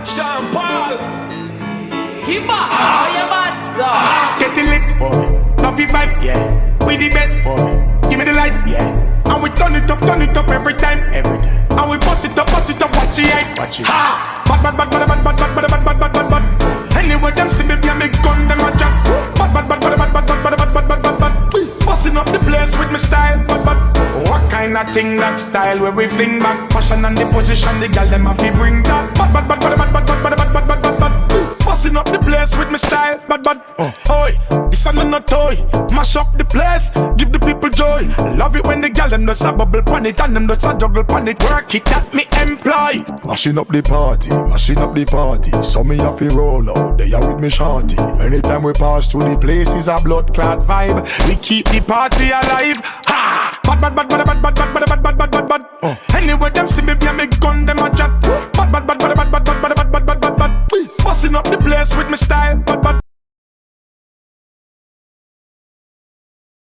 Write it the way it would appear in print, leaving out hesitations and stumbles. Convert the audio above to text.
Sean Paul. Kybba, how you bad, sir? Get it lit, boy. Love you vibe, yeah. We the best, boy. Give me the light, yeah. And we turn it up every time, every time. And we bust it up, watch it hype, watch it. Ha! Bad. Anyway, them see me be a big gun, them a jack. Bad. Busting up the place with my style, bad. What kind of thing that style where we fling back? Passion and the position, the girl them have to bring that. Bad. Busting up the place with my style, bad. Oi, this ain't no toy. Mash up the place, give the people joy. Love it when the girl them does a bubble pan it and them does a juggle pan it. Work it that me employ. Mashing up the party. So me have to roll out, they are with me shorty. Anytime we pass through the place is a blood clot vibe. We keep the party alive. Ha! Bad. Anyway, them see me be a big gun, them a chat. Bad. Busting up the place with my style, bad.